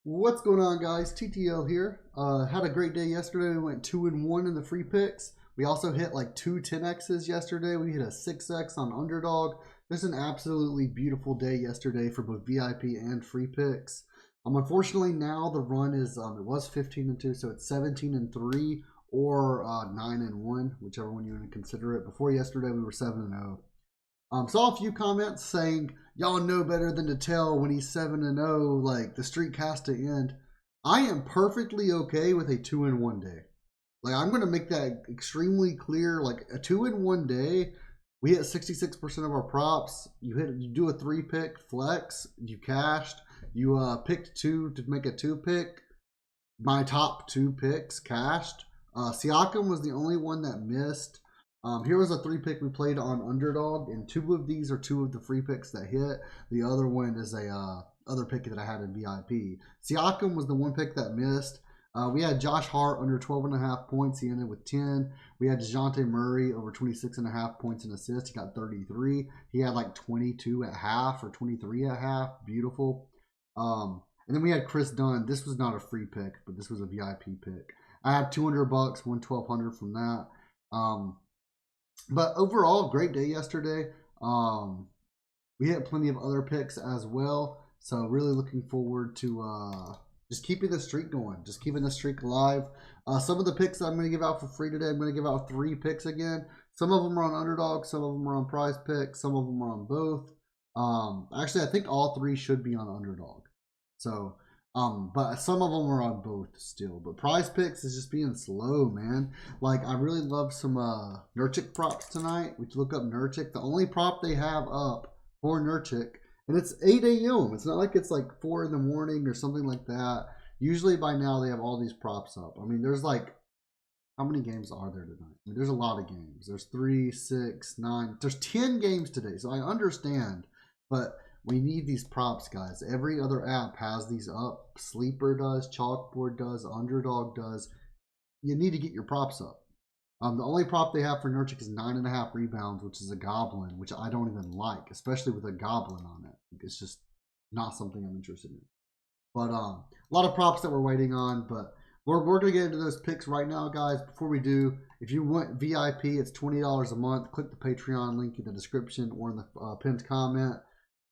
What's going on, guys? TTL here. Had a great day yesterday. We went 2-1 in the free picks. We also hit like two 10Xs yesterday. We hit a 6X on UnderDog. This is an absolutely beautiful day yesterday for both VIP and free picks. Unfortunately, now the run is it was 15-2, so it's 17-3 or 9-1, whichever one you want to consider it. Before yesterday, we were 7-0. Saw a few comments saying y'all know better than to tell when he's 7-0, like the streak has to end. I am perfectly okay with a 2-1 day. Like, I'm gonna make that extremely clear. Like, a 2-1 day, we hit 66% of our props. You do a 3-pick flex, you cashed, you picked 2 to make a 2-pick. My top 2 picks cashed. Siakam was the only one that missed. Here was a 3-pick we played on UnderDog, and 2 of these are 2 of the free picks that hit. The other one is a other pick that I had in VIP. Siakam was the 1 pick that missed. We had Josh Hart under 12.5 points. He ended with 10. We had DeJounte Murray over 26.5 points and assists. He got 33. He had like 22 at half or 23 at half. Beautiful. And then we had Chris Dunn. This was not a free pick, but this was a VIP pick. I had $200, won 1,200 from that. But overall, great day yesterday. We hit plenty of other picks as well. So really looking forward to just keeping the streak going. Just keeping the streak alive. Some of the picks that I'm going to give out for free today, I'm going to give out 3 picks again. Some of them are on UnderDog. Some of them are on Prizepicks. Some of them are on both. Actually, I think all 3 should be on UnderDog. So, but some of them are on both still. But Prizepicks is just being slow, man. Like, I really love some Nurkic props tonight. We look up Nurkic. The only prop they have up for Nurkic, and it's 8 a.m. It's not like it's like 4 in the morning or something like that. Usually by now they have all these props up. I mean, there's like, how many games are there tonight? I mean, there's a lot of games. There's 3, 6, 9. There's 10 games today. So I understand, but we need these props, guys. Every other app has these up. Sleeper does, Chalkboard does, UnderDog does. You need to get your props up. The only prop they have for Nurkic is 9.5 rebounds, which is a goblin, which I don't even like, especially with a goblin on it. It's just not something I'm interested in. But a lot of props that we're waiting on, but we're going to get into those picks right now, guys. Before we do, if you want VIP, it's $20 a month. Click the Patreon link in the description or in the pinned comment.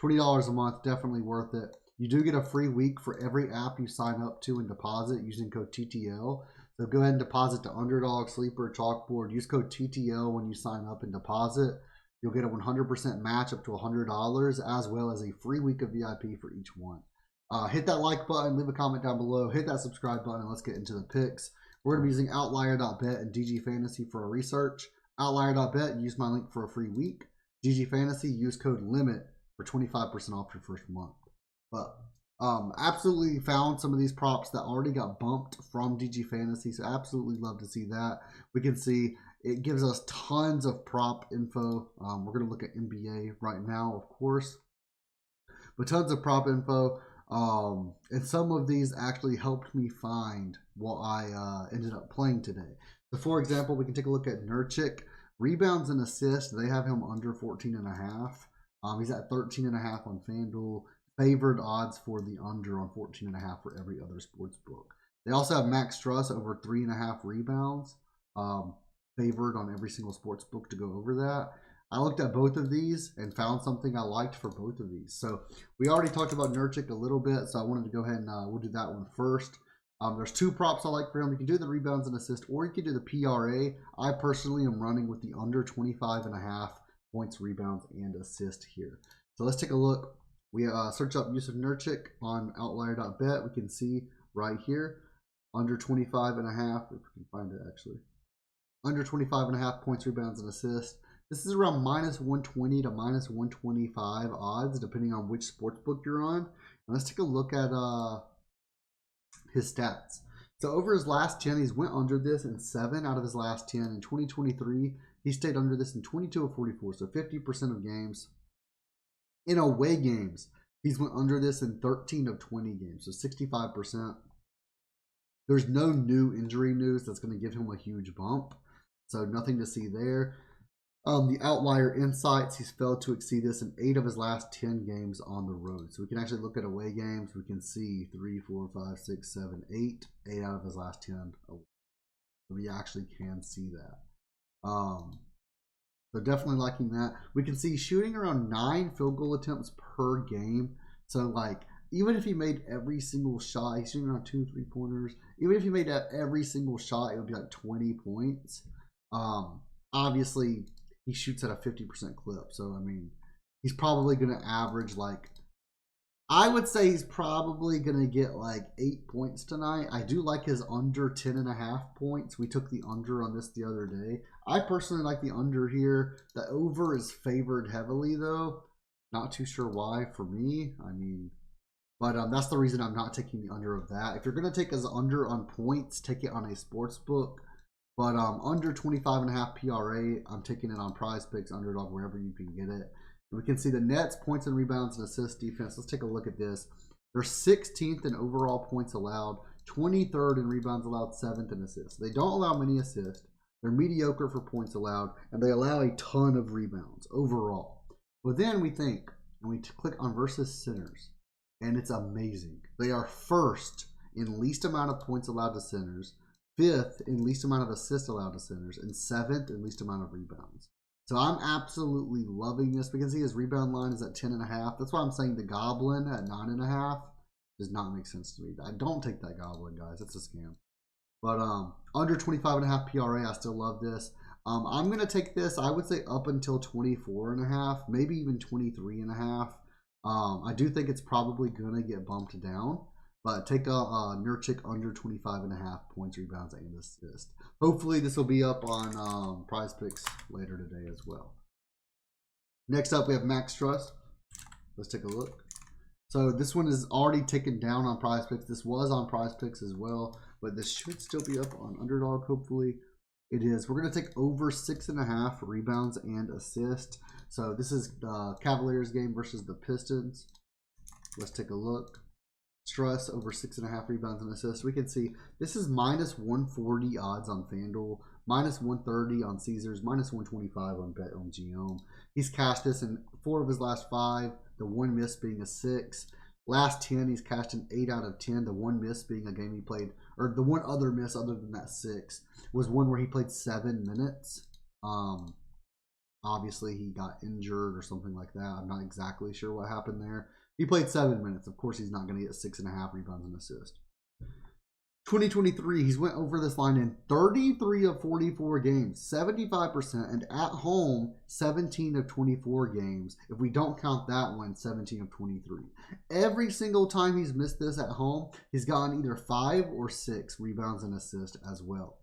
$20 a month, definitely worth it. You do get a free week for every app you sign up to and deposit using code TTL. So go ahead and deposit to UnderDog, Sleeper, Chalkboard. Use code TTL when you sign up and deposit. You'll get a 100% match up to $100, as well as a free week of VIP for each one. Hit that like button, leave a comment down below, hit that subscribe button, and let's get into the picks. We're going to be using Outlier.bet and DG Fantasy for our research. Outlier.bet, use my link for a free week. DG Fantasy, use code LIMIT for 25% off your first month. But absolutely found some of these props that already got bumped from DG Fantasy, so absolutely love to see that. We can see it gives us tons of prop info. We're going to look at NBA right now, of course, but tons of prop info. And some of these actually helped me find what I ended up playing today. So for example, we can take a look at Nurkic. Rebounds and assists, they have him under 14.5. He's at 13.5 on FanDuel. Favored odds for the under on 14.5 for every other sports book. They also have Max Strus over 3.5 rebounds. Favored on every single sports book to go over that. I looked at both of these and found something I liked for both of these. So we already talked about Nurkic a little bit, so I wanted to go ahead and we'll do that one first. There's 2 props I like for him. You can do the rebounds and assist, or you can do the PRA. I personally am running with the under 25.5 points, rebounds, and assist here. So let's take a look. We search up Yusuf Nurkic on Outlier.bet. We can see right here, under 25.5, if we can find it actually. Under 25.5 points, rebounds, and assists. This is around minus 120 to minus 125 odds, depending on which sportsbook you're on. And let's take a look at his stats. So over his last 10, he's went under this in 7 out of his last 10. In 2023, he stayed under this in 22 of 44, so 50% of games. In away games, he's went under this in 13 of 20 games, so 65%. There's no new injury news that's going to give him a huge bump, so nothing to see there. The Outlier Insights, he's failed to exceed this in 8 of his last 10 games on the road. So we can actually look at away games. We can see 3, 4, 5, 6, 7, 8. 8 out of his last 10. We actually can see that. So definitely liking that. We can see shooting around 9 field goal attempts per game. So like, even if he made every single shot, he's shooting around 2 3-pointers. Even if he made every single shot, it would be like 20 points. Obviously, he shoots at a 50% clip. So, I mean, he's probably going to average like, I would say he's probably going to get like 8 points tonight. I do like his under 10.5 points. We took the under on this the other day. I personally like the under here. The over is favored heavily though. Not too sure why for me. I mean, but that's the reason I'm not taking the under of that. If you're going to take his under on points, take it on a sports book. But under 25.5 PRA, I'm taking it on Prizepicks, UnderDog, wherever you can get it. And we can see the Nets, points and rebounds and assists defense. Let's take a look at this. They're 16th in overall points allowed, 23rd in rebounds allowed, 7th in assists. They don't allow many assists. They're mediocre for points allowed, and they allow a ton of rebounds overall. But then we think, and we click on versus centers, and it's amazing. They are first in least amount of points allowed to centers, 5th in least amount of assists allowed to centers, and 7th in least amount of rebounds. So I'm absolutely loving this. We can see his rebound line is at 10.5. That's why I'm saying the Goblin at 9.5 does not make sense to me. I don't take that Goblin, guys. It's a scam. But under 25.5 PRA, I still love this. I'm going to take this, I would say, up until 24.5, maybe even 23.5. I do think it's probably going to get bumped down. But take a Nurkic under 25.5 points, rebounds, and assists. Hopefully this will be up on Prizepicks later today as well. Next up, we have Max Strus. Let's take a look. So this one is already taken down on Prizepicks. This was on Prizepicks as well, but this should still be up on UnderDog, hopefully. It is. We're going to take over 6.5 rebounds and assists. So this is the Cavaliers game versus the Pistons. Let's take a look. Strus over 6.5 rebounds and assists. We can see this is minus 140 odds on FanDuel, minus 130 on Caesars, minus 125 on BetMGM. He's cashed this in 4 of his last 5, the 1 miss being a 6. Last 10, he's cashed an 8 out of 10, the 1 miss being a game he played, or the one other miss other than that 6 was one where he played 7 minutes. Obviously, he got injured or something like that. I'm not exactly sure what happened there. He played 7 minutes. Of course, he's not going to get 6.5 rebounds and assists. 2023, he's went over this line in 33 of 44 games, 75%, and at home, 17 of 24 games. If we don't count that one, 17 of 23. Every single time he's missed this at home, he's gotten either 5 or 6 rebounds and assists as well.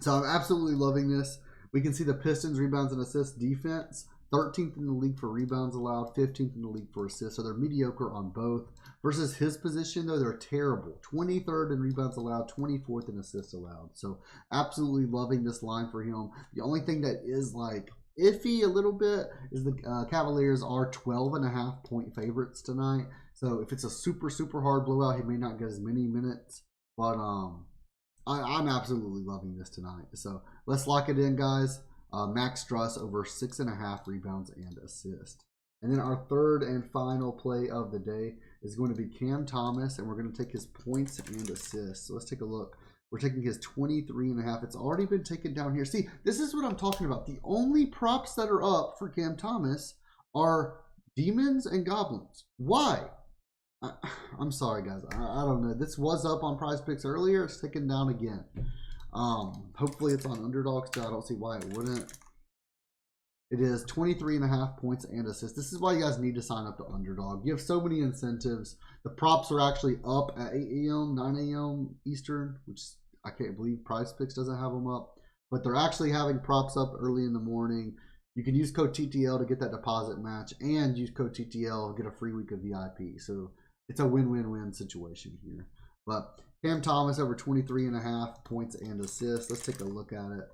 So I'm absolutely loving this. We can see the Pistons rebounds and assists defense. 13th in the league for rebounds allowed, 15th in the league for assists. So they're mediocre on both. Versus his position, though, they're terrible. 23rd in rebounds allowed, 24th in assists allowed. So absolutely loving this line for him. The only thing that is like iffy a little bit is the Cavaliers are 12.5 point favorites tonight. So if it's a super, super hard blowout, he may not get as many minutes. But I'm absolutely loving this tonight. So let's lock it in, guys. Max Strus over 6.5 rebounds and assists. And then our third and final play of the day is going to be Cam Thomas, and we're going to take his points and assists. So let's take a look. We're taking his 23.5. It's already been taken down here. See, this is what I'm talking about. The only props that are up for Cam Thomas are Demons and Goblins. Why? I'm sorry, guys. I don't know. This was up on Prizepicks earlier. It's taken down again. Hopefully it's on UnderDog still. I don't see why it wouldn't. It is 23.5 points and assists. This is why you guys need to sign up to UnderDog. You have so many incentives. The props are actually up at 8 a.m., 9 a.m. Eastern, which I can't believe Prizepicks doesn't have them up. But they're actually having props up early in the morning. You can use code TTL to get that deposit match and use code TTL to get a free week of VIP. So it's a win-win-win situation here. But Cam Thomas over 23.5 points and assists. Let's take a look at it.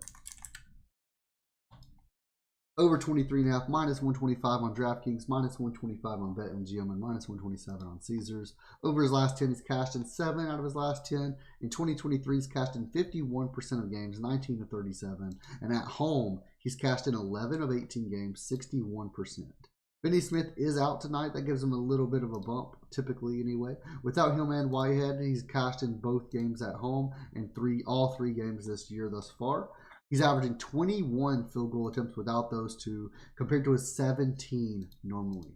Over 23.5, minus 125 on DraftKings, minus 125 on BetMGM, and minus 127 on Caesars. Over his last 10, he's cashed in 7 out of his last 10. In 2023, he's cashed in 51% of games, 19 to 37. And at home, he's cashed in 11 of 18 games, 61%. Finney Smith is out tonight. That gives him a little bit of a bump, typically anyway. Without him and Whitehead, he's cashed in both games at home and all three games this year thus far. He's averaging 21 field goal attempts without those two, compared to his 17 normally.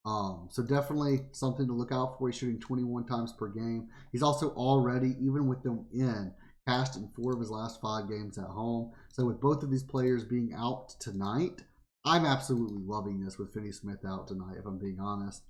So definitely something to look out for. He's shooting 21 times per game. He's also already, even with them in, cashed in 4 of his last 5 games at home. So with both of these players being out tonight, I'm absolutely loving this with Finney Smith out tonight, if I'm being honest.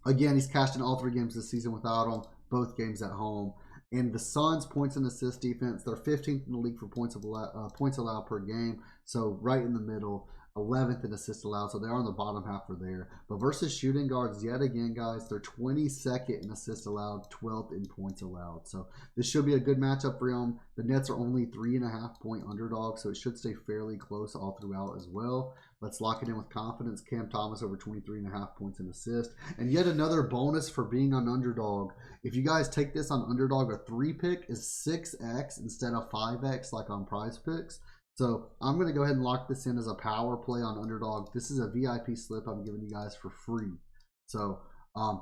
Again, he's cashed in all 3 games this season without him, both games at home. And the Suns' points and assist defense, they're 15th in the league for points allowed per game. So right in the middle, 11th in assists allowed. So they're on the bottom half for there. But versus shooting guards, yet again, guys, they're 22nd in assists allowed, 12th in points allowed. So this should be a good matchup for them. The Nets are only 3.5-point underdogs, so it should stay fairly close all throughout as well. Let's lock it in with confidence. Cam Thomas over 23.5 points in assist. And yet another bonus for being on underdog. If you guys take this on underdog, a 3-pick is 6x instead of 5x like on Prizepicks. So I'm going to go ahead and lock this in as a power play on underdog. This is a VIP slip I'm giving you guys for free. So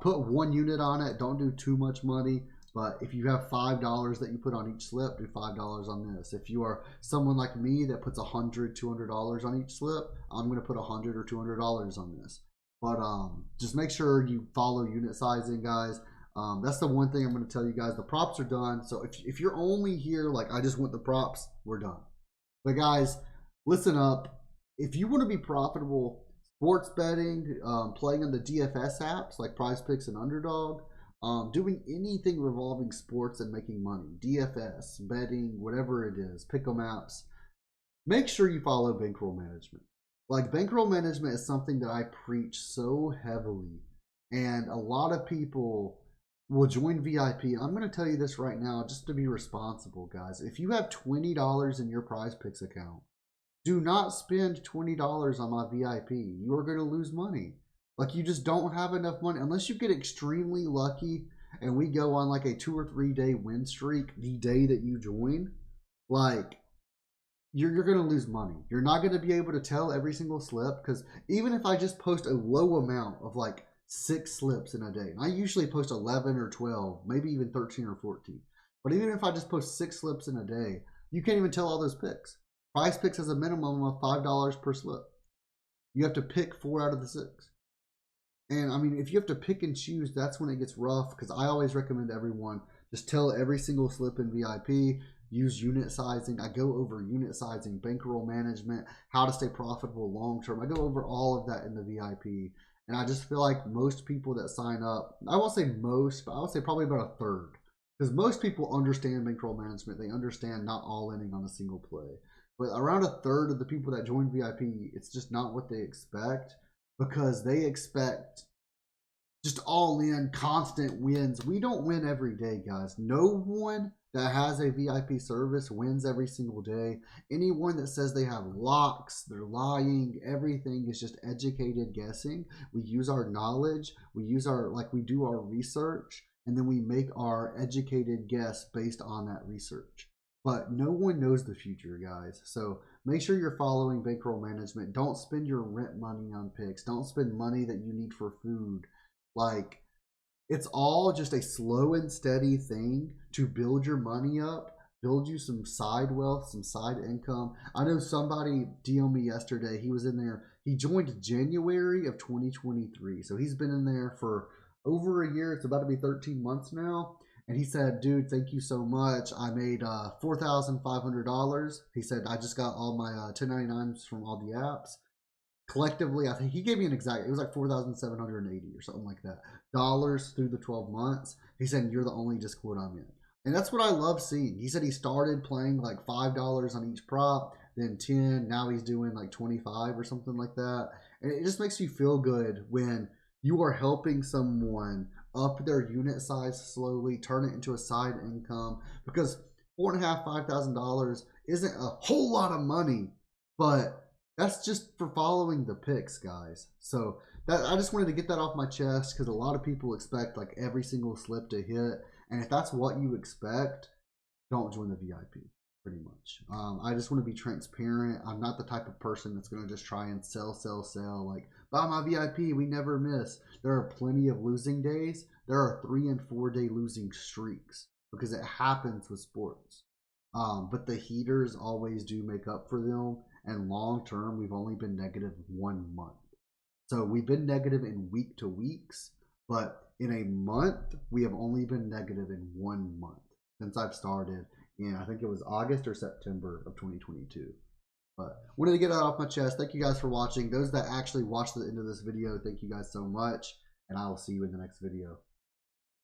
put 1 unit on it. Don't do too much money. But if you have $5 that you put on each slip, do $5 on this. If you are someone like me that puts $100, $200 on each slip, I'm going to put $100 or $200 on this. But just make sure you follow unit sizing, guys. That's the one thing I'm going to tell you guys. The props are done. So if you're only here like I just want the props, we're done. But guys, listen up. If you want to be profitable, sports betting, playing on the DFS apps like Prizepicks and UnderDog, doing anything revolving sports and making money, DFS, betting, whatever it is, pick'em apps, make sure you follow bankroll management. Like, bankroll management is something that I preach so heavily, and a lot of people will join VIP. I'm going to tell you this right now, just to be responsible, guys. If you have $20 in your Prizepicks account, do not spend $20 on my VIP. You are going to lose money. Like, you just don't have enough money unless you get extremely lucky and we go on like a 2 or 3 day win streak the day that you join. Like, you're going to lose money. You're not going to be able to tell every single slip, because even if I just post a low amount of like 6 slips in a day, and I usually post 11 or 12, maybe even 13 or 14. But even if I just post 6 slips in a day, you can't even tell all those picks. Prizepicks has a minimum of $5 per slip. You have to pick 4 out of the 6. And I mean, if you have to pick and choose, that's when it gets rough, because I always recommend everyone just tell every single slip in VIP, use unit sizing. I go over unit sizing, bankroll management, how to stay profitable long term. I go over all of that in the VIP. And I just feel like most people that sign up, I won't say most, but I would say probably about a third. Because most people understand bankroll management. They understand not all inning on a single play. But around a third of the people that join VIP, it's just not what they expect. Because they expect just all in, constant wins. We don't win every day, guys. No one that has a VIP service wins every single day. Anyone that says they have locks, they're lying. Everything is just educated guessing. We use our knowledge. We do our research, and then we make our educated guess based on that research. But no one knows the future, guys. So make sure you're following bankroll management. Don't spend your rent money on picks. Don't spend money that you need for food. Like, it's all just a slow and steady thing to build your money up, build you some side wealth, some side income. I know somebody DM'd me yesterday. He was in there. He joined January of 2023. So he's been in there for over a year. It's about to be 13 months now. And he said, dude, thank you so much. I made $4,500. He said, I just got all my 1099s from all the apps. Collectively, I think he gave me an exact, it was like 4,780 or something like that, dollars through the 12 months. He said, you're the only Discord I'm in. And that's what I love seeing. He said he started playing like $5 on each prop, then 10, now he's doing like 25 or something like that. And it just makes you feel good when you are helping someone up their unit size slowly, turn it into a side income, because $4,500, $5,000 isn't a whole lot of money But that's just for following the picks, guys. So that I just wanted to get that off my chest because a lot of people expect like every single slip to hit. And if that's what you expect, don't join the VIP. Pretty much. I just want to be transparent. I'm not the type of person that's going to just try and sell. Like, buy my VIP, we never miss. There are plenty of losing days. There are 3 and 4 day losing streaks because it happens with sports. But the heaters always do make up for them. And long term, we've only been negative 1 month. So we've been negative in week to weeks, but in a month, we have only been negative in 1 month since I've started. I think it was August or September of 2022. But wanted to get that off my chest. Thank you guys for watching. Those that actually watched the end of this video, thank you guys so much. And I will see you in the next video.